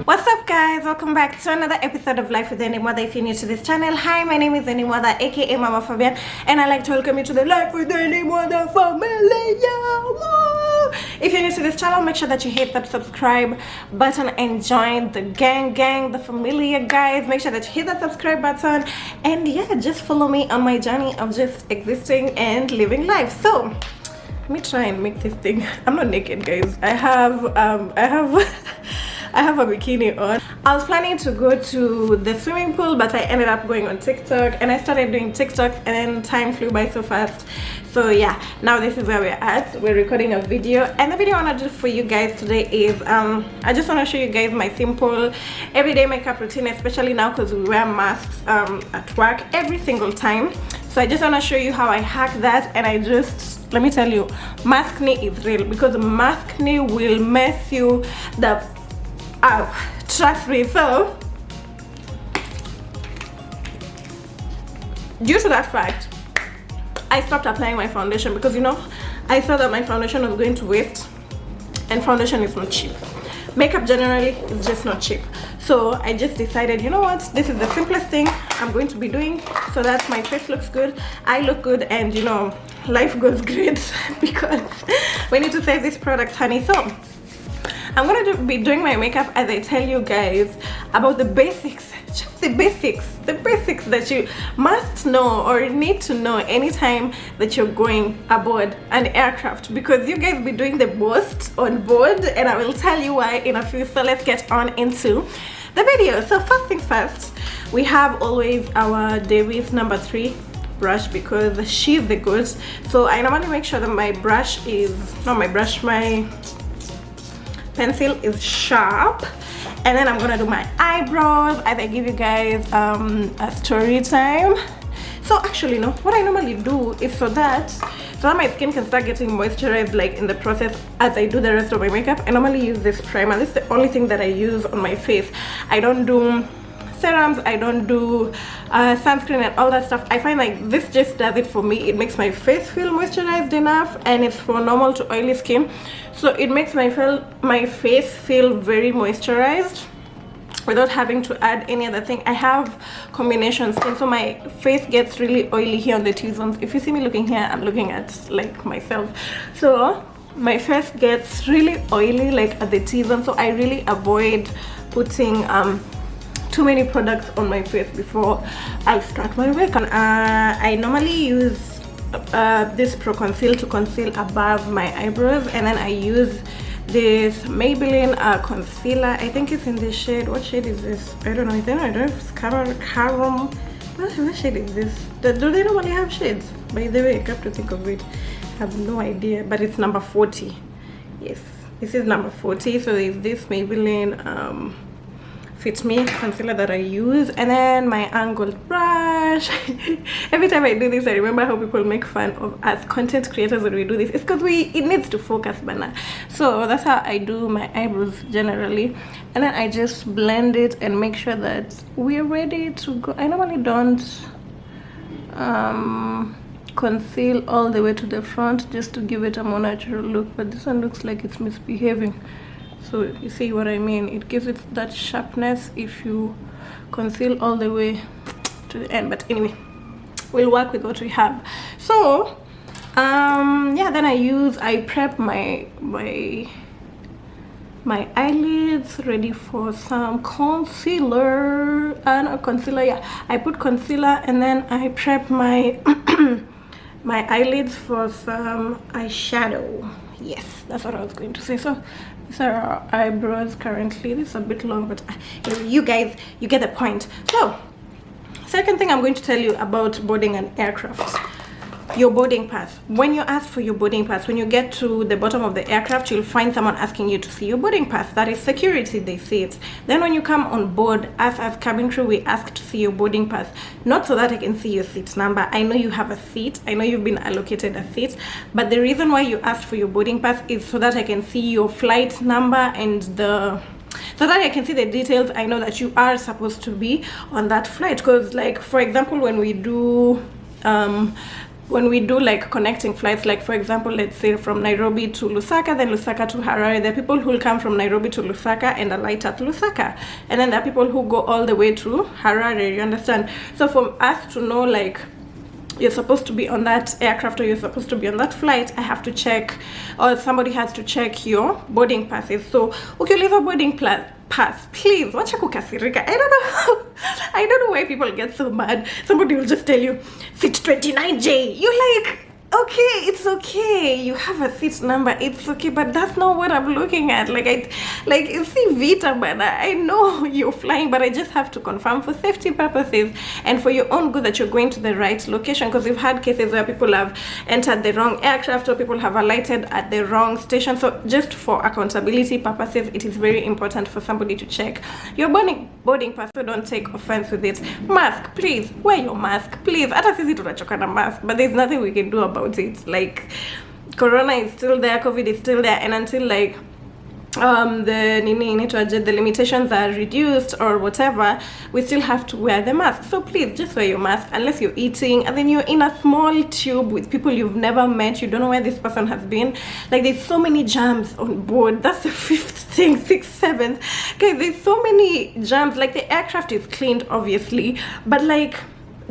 What's up guys, welcome back to another episode of Life with Enimother. If you're new to this channel, hi, my name is Enimother aka Mama Fabian, and I'd like to welcome you to the Life with Enimother family. Yeah. If you're new to this channel, make sure that you hit that subscribe button and join the gang, the familiar guys. Make sure that you hit that subscribe button, and yeah, just follow me on my journey of just existing and living life. So let me try and make this thing. I'm not naked guys. I have I have a bikini on. I was planning to go to the swimming pool, but I ended up going on TikTok, and I started doing TikToks, and then time flew by so fast. So yeah, now this is where we're at. We're recording a video, and the video I want to do for you guys today is I just want to show you guys my simple everyday makeup routine, especially now because we wear masks at work every single time. So I just want to show you how I hack that, and I just, let me tell you, maskne is real, because maskne will mess you the trust me. So due to that fact, I stopped applying my foundation, because you know, I saw that my foundation was going to waste, and foundation is not cheap. Makeup generally is just not cheap. So I just decided, you know what, this is the simplest thing I'm going to be doing, so that my face looks good, I look good, and you know, life goes great because we need to save this product, honey. So I'm gonna be doing my makeup as I tell you guys about the basics, just the basics that you must know or need to know anytime that you're going aboard an aircraft, because you guys be doing the most on board, and I will tell you why in a few. So let's get on into the video. So first things first, we have always our Davis number 3 brush, because she's the goat. So I normally make sure that my brush is my pencil is sharp, and then I'm gonna do my eyebrows as I give you guys a story time. So actually no, what I normally do is so that my skin can start getting moisturized like in the process as I do the rest of my makeup, I normally use this primer. This is the only thing that I use on my face. I don't do serums, I don't do sunscreen and all that stuff. I find like this just does it for me. It makes my face feel moisturized enough, and it's for normal to oily skin, so it makes my face feel very moisturized without having to add any other thing. I have combination skin, so my face gets really oily here on the T-zones. If you see me looking here, I'm looking at like myself, so my face gets really oily like at the T-zone, so I really avoid putting too many products on my face before I start my makeup. I normally use this Pro Conceal to conceal above my eyebrows, and then I use this Maybelline concealer. I think it's in the shade, what shade is this? I don't know if it's caram. What shade is this? Do they normally have shades? By the way, I have to think of it. I have no idea, but it's number 40. Yes, this is number 40. So there's this Maybelline Fit Me concealer that I use, and then my angled brush. Every time I do this, I remember how people make fun of us content creators when we do this. It's because it needs to focus better. So that's how I do my eyebrows generally, and then I just blend it and make sure that we're ready to go. I normally don't conceal all the way to the front, just to give it a more natural look, but this one looks like it's misbehaving. So you see what I mean, it gives it that sharpness if you conceal all the way to the end. But anyway, we'll work with what we have. So yeah, then I prep my eyelids, ready for some concealer. Not concealer, yeah, I put concealer, and then I prep my my eyelids for some eyeshadow. Yes, that's what I was going to say. So these are our eyebrows currently. This is a bit long, but you guys, you get the point. So second thing I'm going to tell you about boarding an aircraft, your boarding pass. When you ask for your boarding pass, when you get to the bottom of the aircraft, you'll find someone asking you to see your boarding pass. That is security, they say it. Then when you come on board, us as cabin crew, we ask to see your boarding pass, not so that I can see your seat number. I know you have a seat, I know you've been allocated a seat, but the reason why you asked for your boarding pass is so that I can see your flight number, and so that I can see the details. I know that you are supposed to be on that flight, because like for example, when we do when we do like connecting flights, like for example, let's say from Nairobi to Lusaka, then Lusaka to Harare, there are people who will come from Nairobi to Lusaka and alight at Lusaka, and then there are people who go all the way to Harare, you understand? So for us to know like you're supposed to be on that aircraft or you're supposed to be on that flight, I have to check, or somebody has to check your boarding passes. So ukiuliza boarding pass, please wacha kukasirika. I don't know why people get so mad. Somebody will just tell you seat 29J, you're like, okay, it's okay, you have a seat number, it's okay, but that's not what I'm looking at. Like you see Vita, man, I know you're flying, but I just have to confirm for safety purposes and for your own good that you're going to the right location, because we've had cases where people have entered the wrong aircraft or people have alighted at the wrong station. So just for accountability purposes, it is very important for somebody to check your boarding pass, so don't take offense with it. Mask, please wear your mask, please. Hata sisi tunachoka na mask, but there's nothing we can do about it. Like, corona is still there, COVID is still there, and until like the limitations are reduced or whatever, we still have to wear the mask. So please just wear your mask unless you're eating and then you're in a small tube with people you've never met, you don't know where this person has been. Like, there's so many germs on board. That's the 5th thing, 6th, 7th. Guys, there's so many germs. Like, the aircraft is cleaned obviously, but like,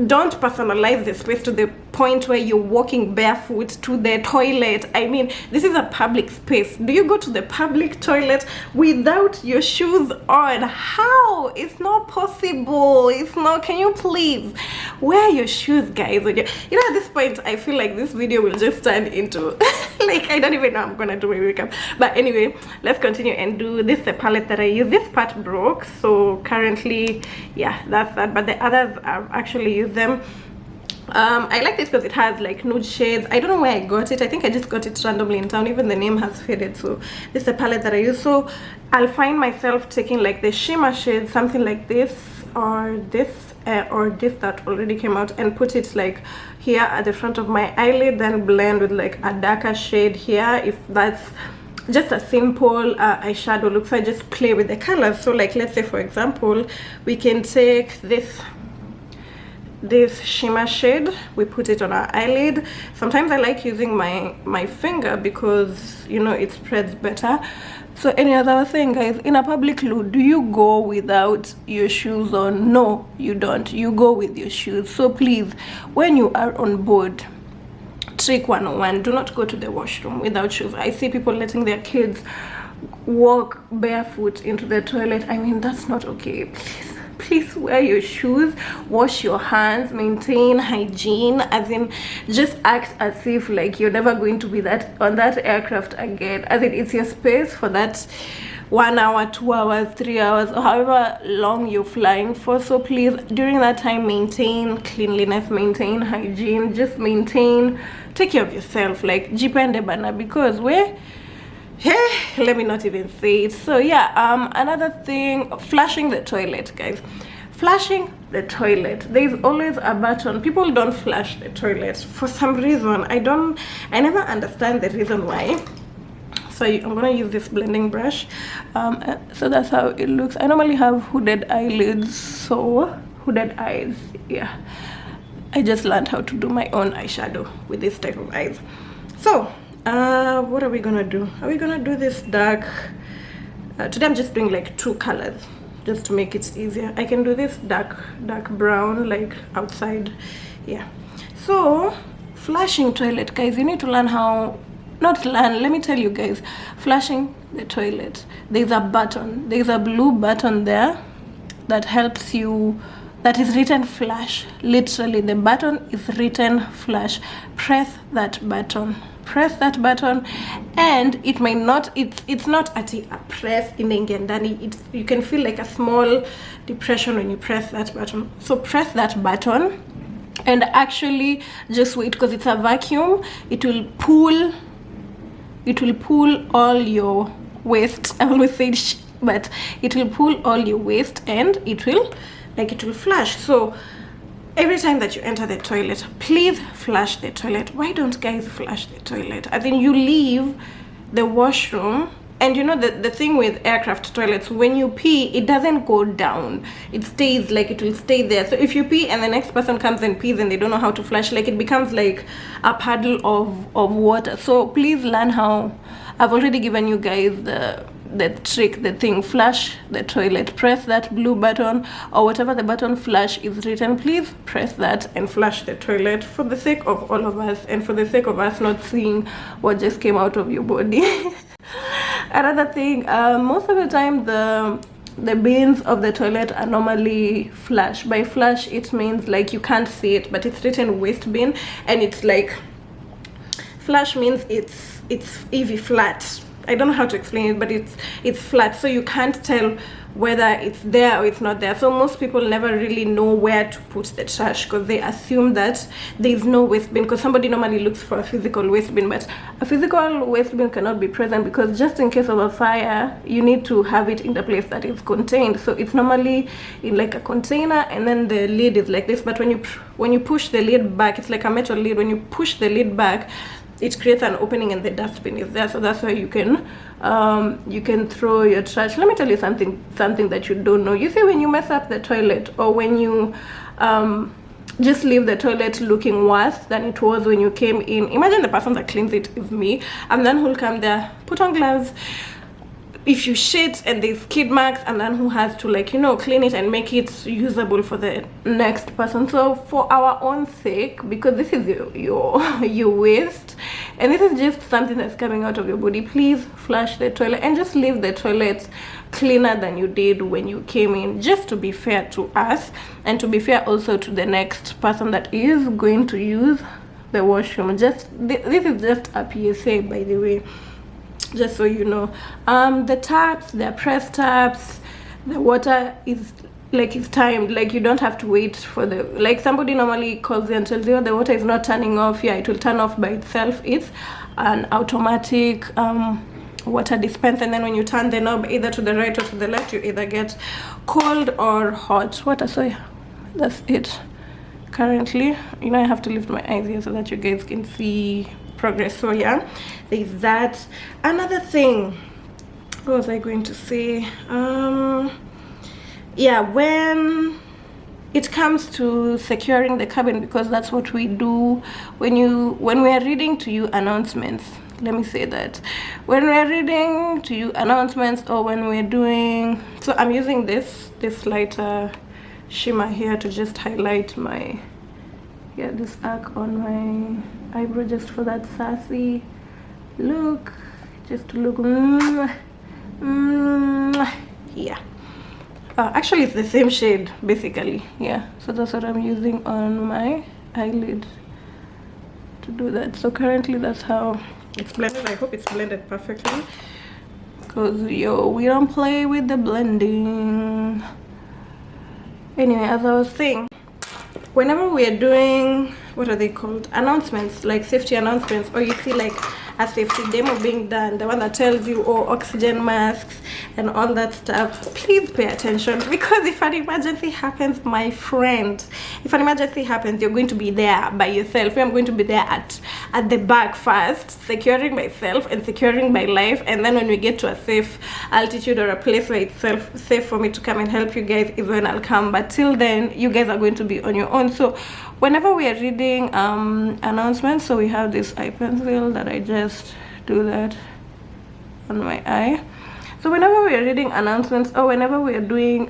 don't personalize the space to the point where you're walking barefoot to the toilet. I mean, this is a public space. Do you go to the public toilet without your shoes on? How? It's not possible. It's not. Can you please wear your shoes, guys? You know, at this point I feel like this video will just turn into like, I don't even know I'm gonna do my makeup. But anyway, let's continue and do this. The palette that I use, this part broke, so currently, yeah, that's that, but the others I've actually used them. I like this because it has like nude shades. I don't know where I got it. I think I just got it randomly in town. Even the name has faded. So this is a palette that I use. So I'll find myself taking like the shimmer shade, something like this or this that already came out, and put it like here at the front of my eyelid, then blend with like a darker shade here if that's just a simple eyeshadow look. So I just play with the colors. So like, let's say for example, we can take this shimmer shade, we put it on our eyelid. Sometimes I like using my finger because, you know, it spreads better. So any other thing, guys, in a public loo, do you go without your shoes on? No, you don't. You go with your shoes. So please, when you are on board, trick 101, do not go to the washroom without shoes. I see people letting their kids walk barefoot into the toilet. I mean, that's not okay. Please wear your shoes, wash your hands, maintain hygiene, as in just act as if like you're never going to be on that aircraft again, as in it's your space for that 1 hour, 2 hours, 3 hours, or however long you're flying for. So please, during that time, maintain cleanliness, maintain hygiene, just take care of yourself, like jipende bana, because let me not even say it. So yeah, another thing, flushing the toilet, guys. Flushing the toilet, there's always a button. People don't flush the toilet for some reason. I never understand the reason why. So I'm gonna use this blending brush. So that's how it looks. I normally have hooded eyelids, so hooded eyes, yeah. I just learned how to do my own eyeshadow with this type of eyes. So what are we gonna do? Are we gonna do this dark? Today I'm just doing like 2 colors just to make it easier. I can do this dark brown like outside, yeah. So flushing toilet, guys, you need to learn how, not learn, let me tell you guys, flushing the toilet, there's a button, there's a blue button there that helps you, that is written flush. Literally, the button is written flush. Press that button, and it might not, it's not at a press in the ndani, you can feel like a small depression when you press that button. So press that button and actually just wait, because it's a vacuum. It will pull all your waste. I always say but it will pull all your waste and it will flush. So every time that you enter the toilet, please flush the toilet. Why don't guys flush the toilet? As in, you leave the washroom And you know the thing with aircraft toilets, when you pee, it doesn't go down, it stays, like it will stay there. So if you pee and the next person comes and pees and they don't know how to flush, like it becomes like a puddle of water. So please learn how. I've already given you guys the trick, the thing. Flush the toilet, press that blue button or whatever the button flush is written. Please press that and flush the toilet, for the sake of all of us and for the sake of us not seeing what just came out of your body. Another thing, most of the time the bins of the toilet are normally flush. By flush, it means like you can't see it, but it's written waste bin, and it's like, flush means it's EV flat. I don't know how to explain it, but it's flat, so you can't tell whether it's there or it's not there. So most people never really know where to put the trash, because they assume that there's no waste bin, because somebody normally looks for a physical waste bin, but a physical waste bin cannot be present, because just in case of a fire, you need to have it in the place that it's contained. So it's normally in like a container, and then the lid is like this. But when you push the lid back, it's like a metal lid. When you push the lid back, it creates an opening and the dustbin is there. So that's why you can throw your trash. Let me tell you something that you don't know. You see, when you mess up the toilet, or when you just leave the toilet looking worse than it was when you came in, imagine the person that cleans it is me, and then who'll come there, put on gloves, if you shit and there's skid marks, and then who has to, like, you know, clean it and make it usable for the next person. So for our own sake, because this is your waste, and this is just something that's coming out of your body, please flush the toilet and just leave the toilet cleaner than you did when you came in, just to be fair to us and to be fair also to the next person that is going to use the washroom. Just this is just a PSA, by the way, just so you know. The taps, they're press taps. The water is like, it's timed, like you don't have to wait for the, like somebody normally calls you and tells you the water is not turning off. Yeah, it will turn off by itself. It's an automatic water dispenser, and then when you turn the knob either to the right or to the left, you either get cold or hot water. So yeah, that's it currently. You know, I have to lift my eyes here so that you guys can see progress. So yeah, there's that. Another thing, what was I going to say? Yeah, when it comes to securing the cabin, because that's what we do when we are reading to you announcements. Let me say that when we're reading to you announcements, or when we're doing, so I'm using this lighter shimmer here to just highlight my, yeah, this arc on my eyebrow, just for that sassy look, just to look yeah. Actually it's the same shade basically, yeah. So that's what I'm using on my eyelid to do that. So currently that's how it's blended. I hope it's blended perfectly, because we don't play with the blending. Anyway, as I was saying, whenever we are doing, what are they called, announcements, like safety announcements, or you see like a safety demo being done, the one that tells you, oh, oxygen masks and all that stuff, please pay attention, because if an emergency happens, my friend, if an emergency happens, you're going to be there by yourself. I'm going to be there at the back first, securing myself and securing my life, and then when we get to a safe altitude or a place where it's safe for me to come and help you guys, is when I'll come. But till then, you guys are going to be on your own. So whenever we are reading announcements, so we have this eye pencil that I just do that on my eye. So whenever we are reading announcements, or whenever we are doing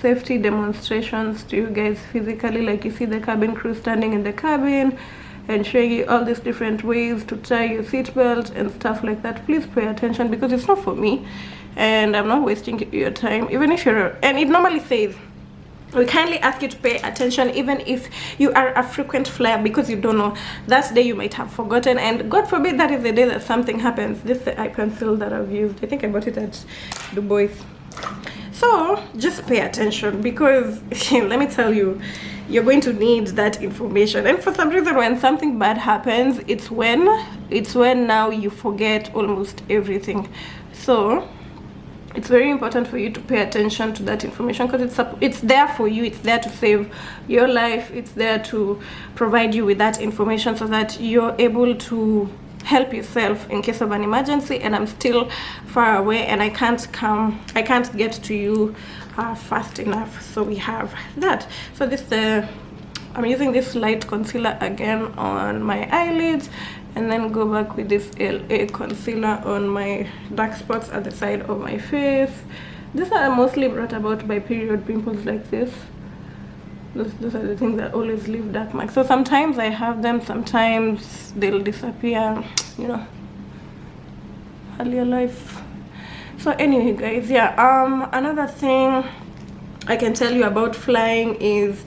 safety demonstrations to you guys physically, like you see the cabin crew standing in the cabin and showing you all these different ways to tie your seatbelt and stuff like that, please pay attention, because it's not for me and I'm not wasting your time. Even if you're, and it normally says, we kindly ask you to pay attention even if you are a frequent flyer, because you don't know, that day you might have forgotten, and God forbid that is the day that something happens. This is the eye pencil that I've used. I think I bought it at Du Bois. So just pay attention, because let me tell you, you're going to need that information. And for some reason, when something bad happens, it's when now you forget almost everything. So it's very important for you to pay attention to that information, because it's there for you. It's there to save your life. It's there to provide you with that information so that you're able to help yourself in case of an emergency and I'm still far away and I can't get to you fast enough. So we have that. So I'm using this light concealer again on my eyelids, and then go back with this LA concealer on my dark spots at the side of my face. These are mostly brought about by period pimples like this. Those are the things that always leave dark marks. So sometimes I have them, sometimes they'll disappear, you know, earlier life. So anyway guys, yeah, another thing I can tell you about flying is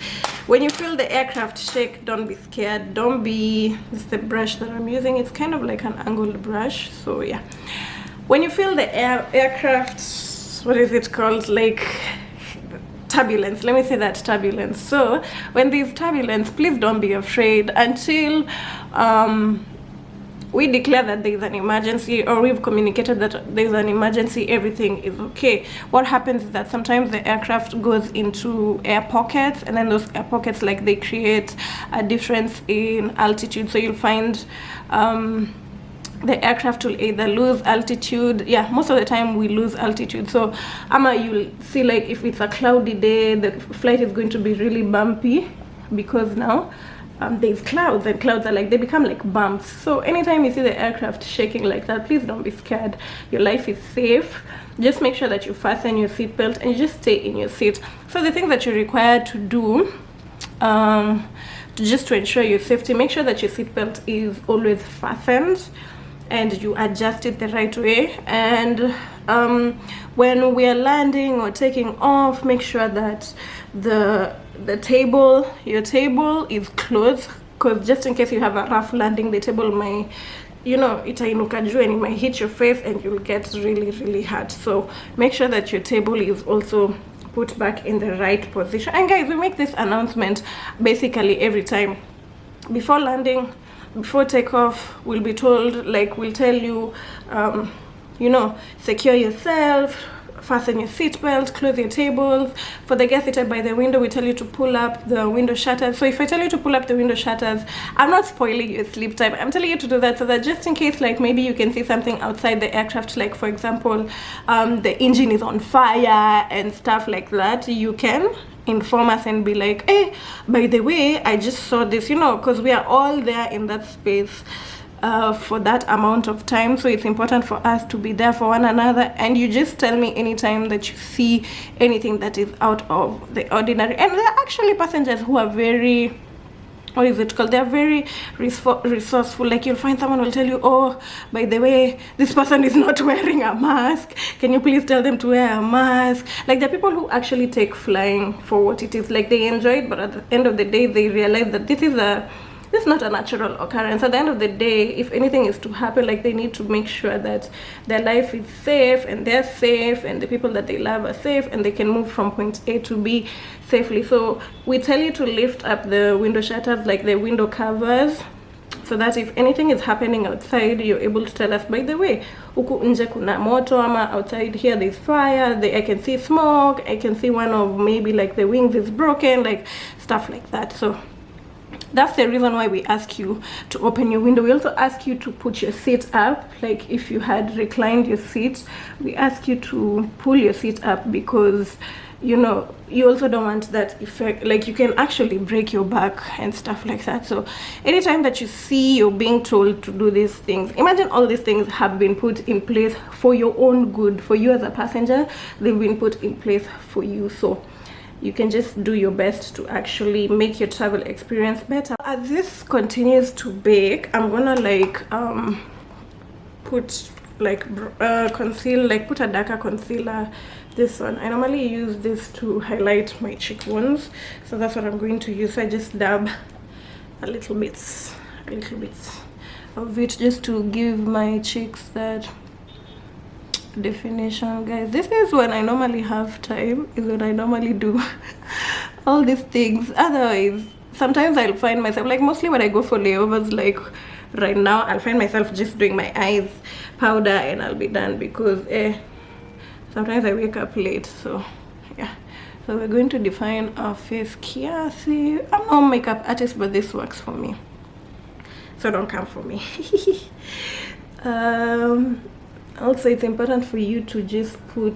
when you feel the aircraft shake, don't be scared. This is the brush that I'm using. It's kind of like an angled brush. So yeah, when you feel the aircraft, what is it called, like turbulence, let me say that, turbulence. So when there's turbulence, please don't be afraid until we declare that there is an emergency, or we've communicated that there is an emergency, everything is okay. What happens is that sometimes the aircraft goes into air pockets, and then those air pockets, like, they create a difference in altitude. So you'll find the aircraft will either lose altitude. Yeah, most of the time we lose altitude. So you'll see, like, if it's a cloudy day, the flight is going to be really bumpy because now there's clouds, and clouds are like, they become like bumps. So anytime you see the aircraft shaking like that, please don't be scared. Your life is safe. Just make sure that you fasten your seatbelt and you just stay in your seat. So the things that you're required to do just to ensure your safety, make sure that your seatbelt is always fastened and you adjust it the right way. And when we are landing or taking off, make sure that your table is closed, because just in case you have a rough landing, the table might, you know, itainuka juu and it might hit your face and you'll get really hurt. So make sure that your table is also put back in the right position. And guys, we make this announcement basically every time before landing, before takeoff. We'll be told, like, we'll tell you, you know, secure yourself, fasten your seatbelt, close your tables. For the guests seated by the window, we tell you to pull up the window shutters. So if I tell you to pull up the window shutters, I'm not spoiling your sleep time. I'm telling you to do that so that just in case, like, maybe you can see something outside the aircraft, like, for example, the engine is on fire and stuff like that, you can inform us and be like, hey, by the way, I just saw this, you know, because we are all there in that space for that amount of time. So it's important for us to be there for one another. And you just tell me anytime that you see anything that is out of the ordinary. And there are actually passengers who are very, what is it called, they're very resourceful. Like, you'll find someone will tell you, oh, by the way, this person is not wearing a mask, can you please tell them to wear a mask? Like, there are people who actually take flying for what it is. Like, they enjoy it, but at the end of the day they realize that this is not a natural occurrence. At the end of the day, if anything is to happen, like, they need to make sure that their life is safe and they're safe and the people that they love are safe and they can move from point A to B safely. So we tell you to lift up the window shutters, like the window covers, so that if anything is happening outside, you're able to tell us, by the way, huku nje kuna moto, ama outside here there's fire, I can see smoke, I can see one of maybe like the wings is broken, like stuff like that. So that's the reason why we ask you to open your window. We also ask you to put your seat up. Like, if you had reclined your seat, we ask you to pull your seat up, because, you know, you also don't want that effect, like, you can actually break your back and stuff like that. So anytime that you see you're being told to do these things, imagine all these things have been put in place for your own good, for you as a passenger. They've been put in place for you, so you can just do your best to actually make your travel experience better. As this continues to bake, I'm gonna like put like conceal, like put a darker concealer. This one, I normally use this to highlight my cheekbones, so that's what I'm going to use. I just dab a little bits of it just to give my cheeks that definition. Guys, this is when I normally have time, is when I normally do all these things. Otherwise, sometimes I'll find myself, like, mostly when I go for layovers, like right now, I'll find myself just doing my eyes powder and I'll be done, because sometimes I wake up late. So yeah, so we're going to define our face kiasi. I'm not a makeup artist, but this works for me. so don't come for me. Also, it's important for you to just put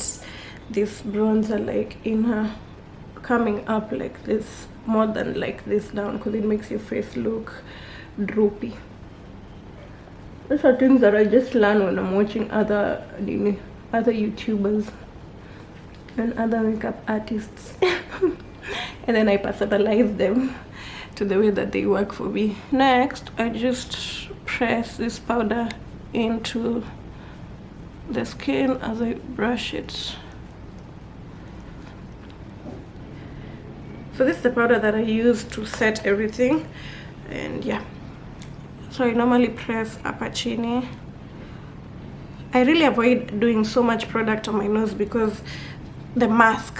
this bronzer like in her, coming up like this, more than like this down, because it makes your face look droopy. Those are things that I just learn when I'm watching other YouTubers and other makeup artists. And then I personalize them to the way that they work for me. Next, I just press this powder into the skin as I brush it. So this is the powder that I use to set everything, and yeah, so I normally press Apachini. I really avoid doing so much product on my nose because the mask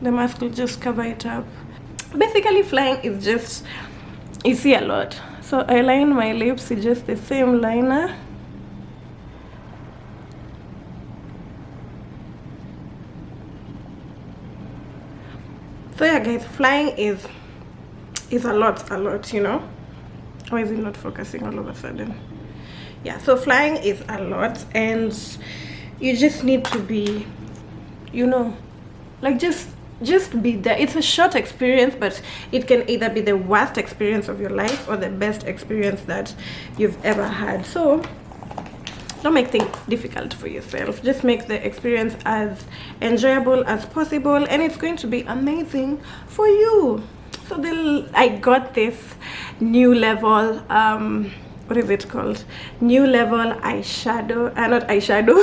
will just cover it up. Basically, flying is just, you see a lot. So I line my lips with just the same liner. So yeah guys, flying is a lot, you know. Why is it not focusing all of a sudden? Yeah, so flying is a lot, and you just need to be, you know, like just be there. It's a short experience, but it can either be the worst experience of your life or the best experience that you've ever had. So don't make things difficult for yourself. Just make the experience as enjoyable as possible, and it's going to be amazing for you. So I got this new level, what is it called? New level eyeshadow, not eyeshadow,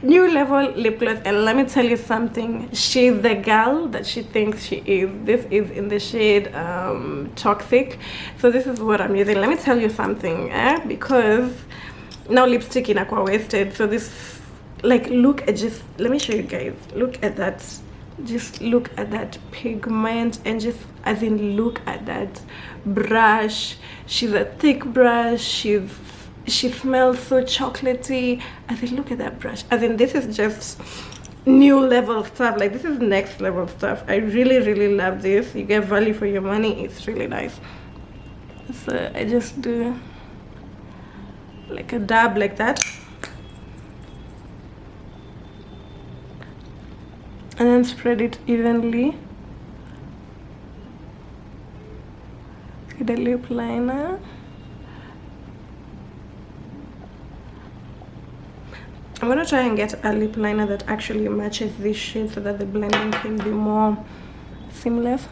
new level lip gloss. And let me tell you something, she's the girl that she thinks she is. This is in the shade Toxic. So this is what I'm using. Let me tell you something, because now lipstick in aqua wasted. So this, like, look at, just let me show you guys, look at that, just look at that pigment, and just as in look at that brush. She's a thick brush, she smells so chocolatey. As in look at that brush, as in this is just new level stuff. Like, this is next level stuff. I really love this. You get value for your money. It's really nice. So I just do like a dab like that, and then spread it evenly with the lip liner. I'm gonna try and get a lip liner that actually matches this shade so that the blending can be more seamless.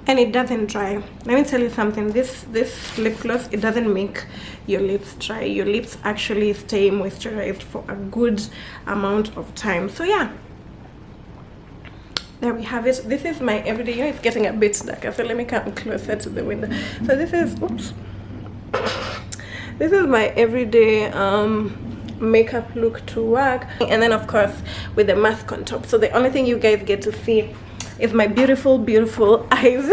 And it doesn't dry. Let me tell you something, this lip gloss, it doesn't make your lips dry. Your lips actually stay moisturized for a good amount of time. So yeah, there we have it. This is my everyday, you know, it's getting a bit darker, so let me come closer to the window. So this is, oops, this is my everyday makeup look to work, and then of course with the mask on top. So the only thing you guys get to see is my beautiful eyes.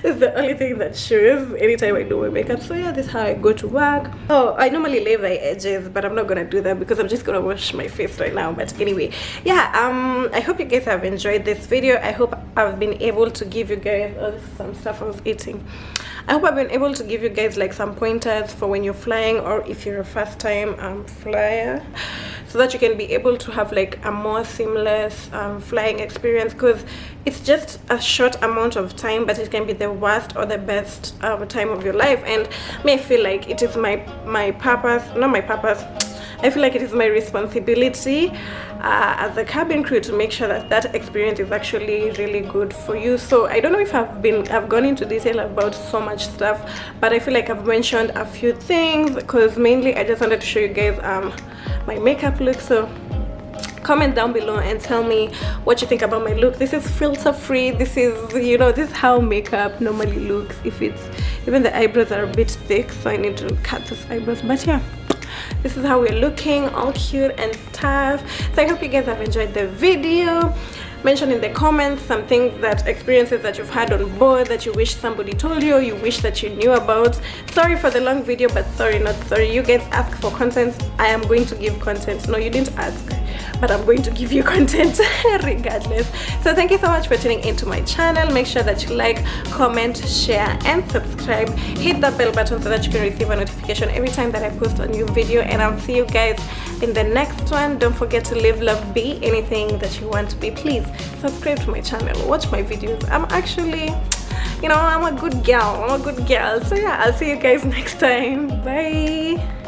This is the only thing that shows anytime I do my makeup. So yeah, this is how I go to work. Oh, I normally lay my edges, but I'm not gonna do that because I'm just gonna wash my face right now. But anyway, yeah, I hope you guys have enjoyed this video. I hope I've been able to give you guys, oh, this is some stuff I was eating. I hope I've been able to give you guys like some pointers for when you're flying, or if you're a first time flyer, so that you can be able to have like a more seamless flying experience, because it's just a short amount of time, but it can be the worst or the best time of your life. And I feel like it is my purpose, not my purpose, I feel like it is my responsibility as a cabin crew to make sure that that experience is actually really good for you. So I don't know if I've gone into detail about so much stuff, but I feel like I've mentioned a few things, because mainly I just wanted to show you guys my makeup look. So comment down below and tell me what you think about my look. This is filter free. This is, you know, this is how makeup normally looks. If it's, even the eyebrows are a bit thick, so I need to cut those eyebrows. But yeah, this is how we're looking, all cute and stuff. So I hope you guys have enjoyed the video. Mention in the comments some things, that experiences that you've had on board that you wish somebody told you, or you wish that you knew about. Sorry for the long video, but sorry not sorry. You guys ask for content, I am going to give content. No, you didn't ask. but I'm going to give you content regardless. So thank you so much for tuning into my channel. Make sure that you like, comment, share and subscribe. Hit that bell button so that you can receive a notification every time that I post a new video, and I'll see you guys in the next one. Don't forget to live, love, be anything that you want to be. Please subscribe to my channel, watch my videos. I'm actually, you know, I'm a good girl. So yeah, I'll see you guys next time. Bye.